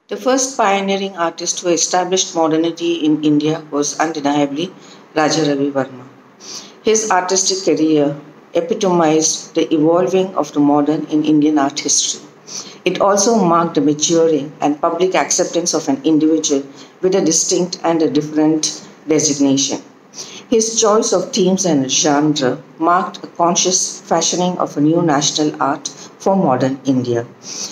The first pioneering artist who established modernity in India was undeniably Raja Ravi Verma. His artistic career epitomized the evolving of the modern in Indian art history. It also marked the maturing and public acceptance of an individual with a distinct and a different designation. His choice of themes and genre marked a conscious fashioning of a new national art for modern India.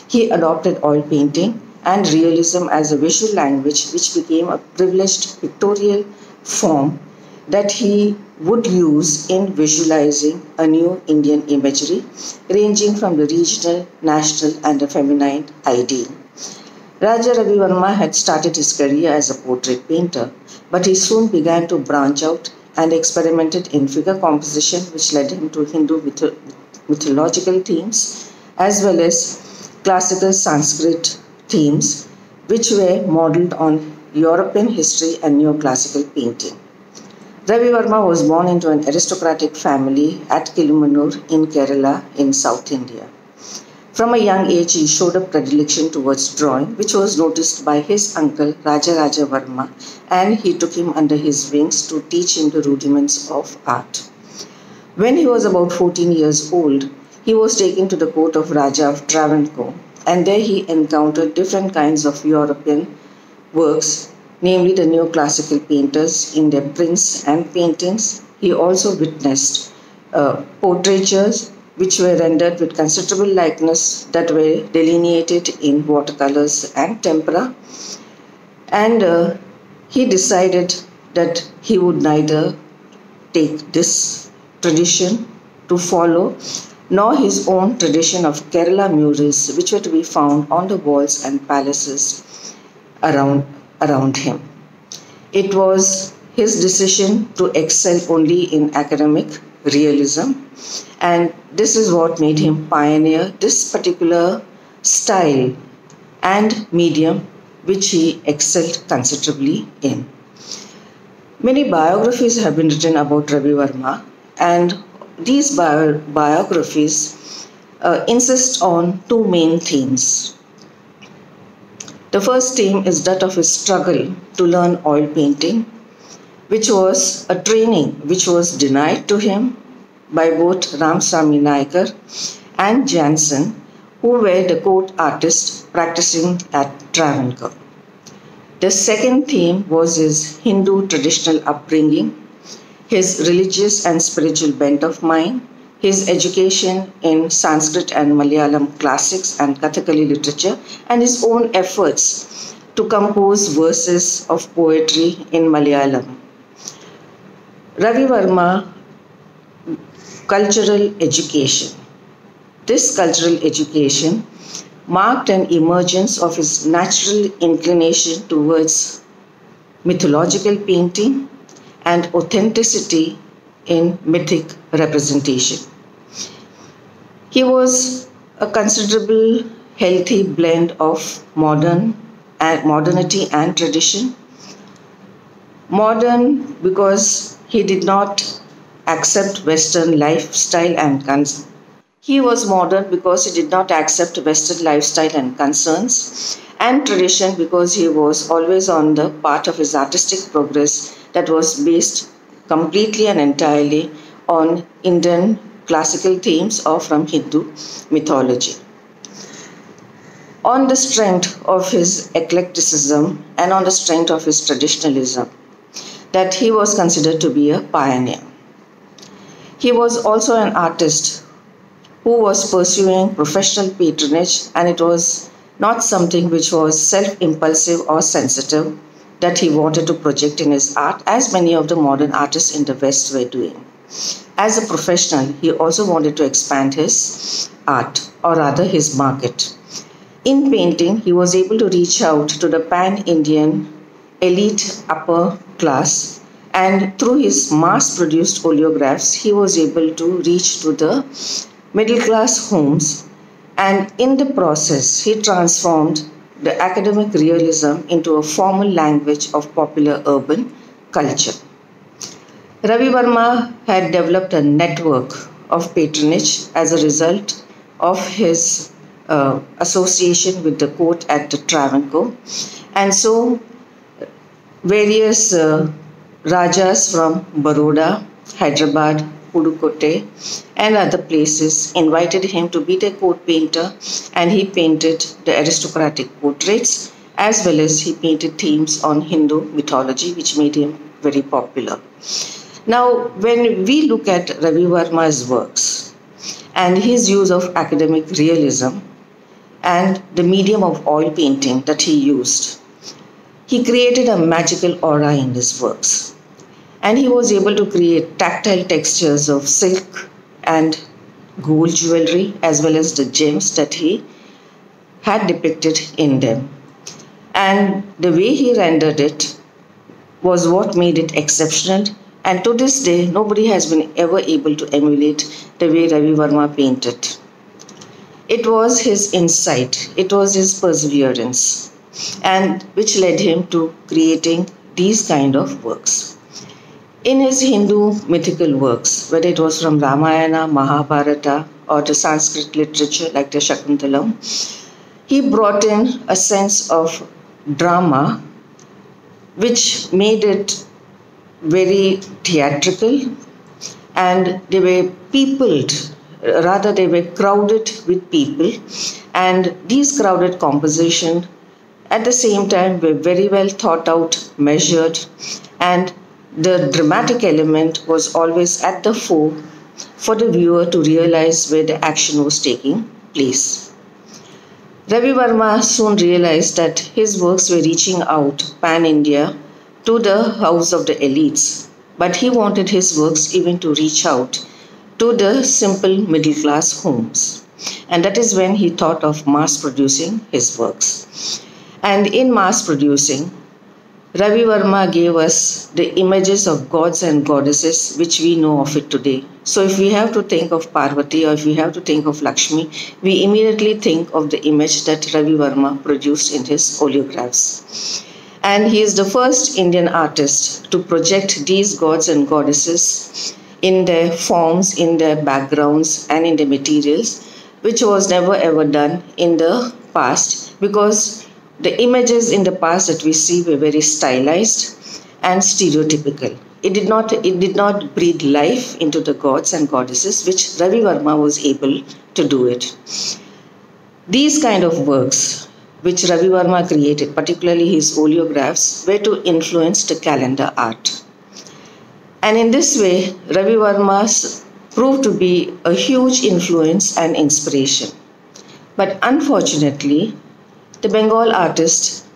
He adopted oil painting and realism as a visual language, which became a privileged pictorial form that he would use in visualizing a new Indian imagery, ranging from the regional, national, and the feminine ideal. Raja Ravi Verma had started his career as a portrait painter, but he soon began to branch out and experimented in figure composition, which led him to Hindu mythological themes as well as classical Sanskrit themes, which were modeled on European history and neoclassical painting. Ravi Verma was born into an aristocratic family at Kilimanur in Kerala in South India. From a young age, he showed a predilection towards drawing, which was noticed by his uncle Raja Verma, and he took him under his wings to teach him the rudiments of art. When he was about 14 years old, he was taken to the court of Raja of Travancore, and there he encountered different kinds of European works, namely the neoclassical painters in their prints and paintings. He also witnessed portraitures which were rendered with considerable likeness that were delineated in watercolors and tempera. And he decided that he would neither take this tradition to follow nor his own tradition of Kerala murals, which were to be found on the walls and palaces around him. It was his decision to excel only in academic realism, and this is what made him pioneer this particular style and medium which he excelled considerably in. Many biographies have been written about Ravi Verma, and these biographies insist on two main themes. The first theme is that of his struggle to learn oil painting, which was a training which was denied to him by both Ramsamy Naikar and Jansen, who were the court artists practicing at Travancore. The second theme was his Hindu traditional upbringing, his religious and spiritual bent of mind, his education in Sanskrit and Malayalam classics and Kathakali literature, and his own efforts to compose verses of poetry in Malayalam. Ravi Verma, cultural education. This cultural education marked an emergence of his natural inclination towards mythological painting and authenticity in mythic representation. He was a considerable healthy blend of modernity and tradition. Modern because he did not accept Western lifestyle and he was modern because he did not accept Western lifestyle and concerns, and tradition because he was always on the path of his artistic progress that was based completely and entirely on Indian classical themes or from Hindu mythology. On the strength of his eclecticism and on the strength of his traditionalism, that he was considered to be a pioneer. He was also an artist who was pursuing professional patronage, and it was not something which was self-impulsive or sensitive that he wanted to project in his art, as many of the modern artists in the West were doing. As a professional, he also wanted to expand his art, or rather his market. In painting, he was able to reach out to the pan-Indian elite upper class, and through his mass-produced oleographs, he was able to reach to the middle-class homes, and in the process, he transformed the academic realism into a formal language of popular urban culture. Ravi Verma had developed a network of patronage as a result of his association with the court at the Travancore. And so various Rajas from Baroda, Hyderabad, Pudukkottai, and other places invited him to be their court painter, and he painted the aristocratic portraits as well as he painted themes on Hindu mythology, which made him very popular. Now, when we look at Ravi Varma's works and his use of academic realism and the medium of oil painting that he used, he created a magical aura in his works. And he was able to create tactile textures of silk and gold jewelry as well as the gems that he had depicted in them. And the way he rendered it was what made it exceptional. And to this day, nobody has been ever able to emulate the way Ravi Varma painted. It was his insight, it was his perseverance, and which led him to creating these kind of works. In his Hindu mythical works, whether it was from Ramayana, Mahabharata, or the Sanskrit literature like the Shakuntalam, he brought in a sense of drama which made it very theatrical, and they were peopled, rather they were crowded with people, and these crowded composition at the same time were very well thought out, measured, and the dramatic element was always at the fore for the viewer to realize where the action was taking place. Ravi Varma soon realized that his works were reaching out pan-India to the house of the elites, but he wanted his works even to reach out to the simple middle-class homes. And that is when he thought of mass producing his works. And in mass producing, Ravi Varma gave us the images of gods and goddesses which we know of it today. So if we have to think of Parvati or if we have to think of Lakshmi, we immediately think of the image that Ravi Varma produced in his oleographs. And he is the first Indian artist to project these gods and goddesses in their forms, in their backgrounds, and in the materials, which was never ever done in the past, because the images in the past that we see were very stylized and stereotypical. It did not breathe life into the gods and goddesses, which Ravi Varma was able to do it. These kind of works which Ravi Varma created, particularly his oleographs, were to influence the calendar art. And in this way, Ravi Varma proved to be a huge influence and inspiration. But unfortunately, the Bengal artists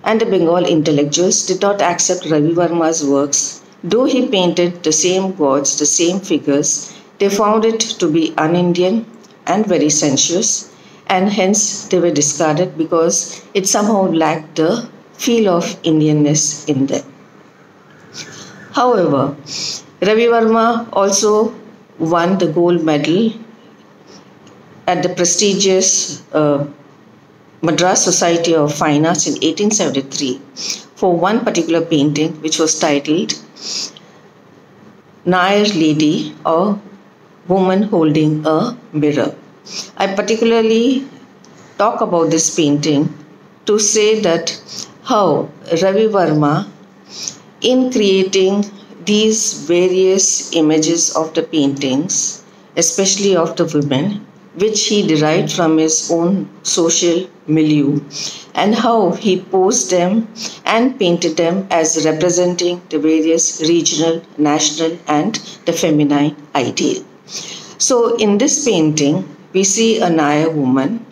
and the Bengal intellectuals did not accept Ravi Varma's works. Though he painted the same gods, the same figures, they found it to be un-Indian and very sensuous, and hence they were discarded because it somehow lacked the feel of Indianness in them. However, Ravi Varma also won the gold medal at the prestigious Madras Society of Fine Arts in 1873 for one particular painting which was titled Nair Lady, or Woman Holding a Mirror. I particularly talk about this painting to say that how Ravi Varma, in creating these various images of the paintings, especially of the women, which he derived from his own social milieu, and how he posed them and painted them as representing the various regional, national, and the feminine ideal. So in this painting, we see a Nair woman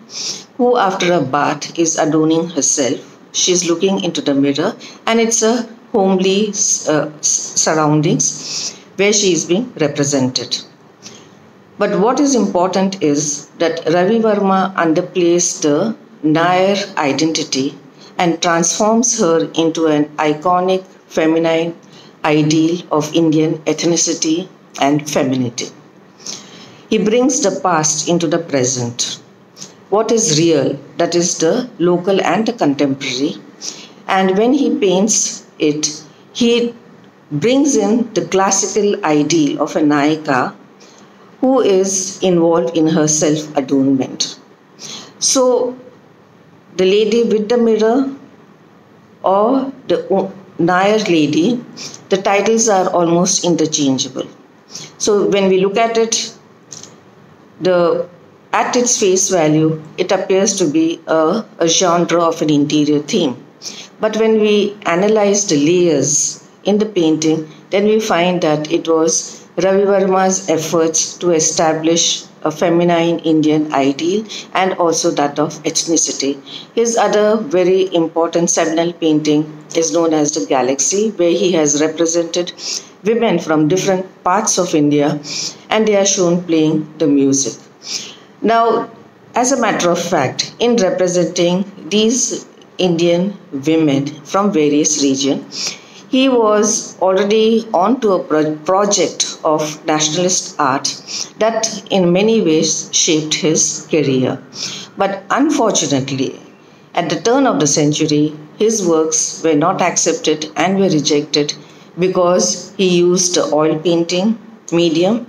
who after a bath is adorning herself. She's looking into the mirror, and it's a homely surroundings where she is being represented. But what is important is that Ravi Varma underplays the Nair identity and transforms her into an iconic feminine ideal of Indian ethnicity and femininity. He brings the past into the present. What is real, that is the local and the contemporary. And when he paints it, he brings in the classical ideal of a Nayika who is involved in her self-adornment. So the lady with the mirror or the Nair lady, the titles are almost interchangeable. So when we look at it, at its face value, it appears to be a genre of an interior theme. But when we analyze the layers in the painting, then we find that it was Ravi Verma's efforts to establish a feminine Indian ideal and also that of ethnicity. His other very important seminal painting is known as The Galaxy, where he has represented women from different parts of India and they are shown playing the music. Now, as a matter of fact, in representing these Indian women from various regions, he was already onto a project of nationalist art that in many ways shaped his career. But unfortunately, at the turn of the century, his works were not accepted and were rejected because he used the oil painting medium,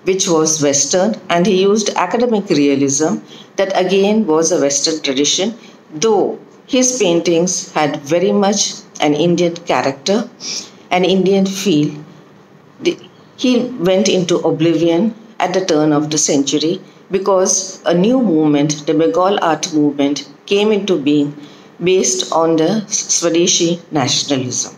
which was Western, and he used academic realism, that again was a Western tradition, though his paintings had very much an Indian character, an Indian feel. He went into oblivion at the turn of the century because a new movement, the Bengal art movement, came into being based on the Swadeshi nationalism.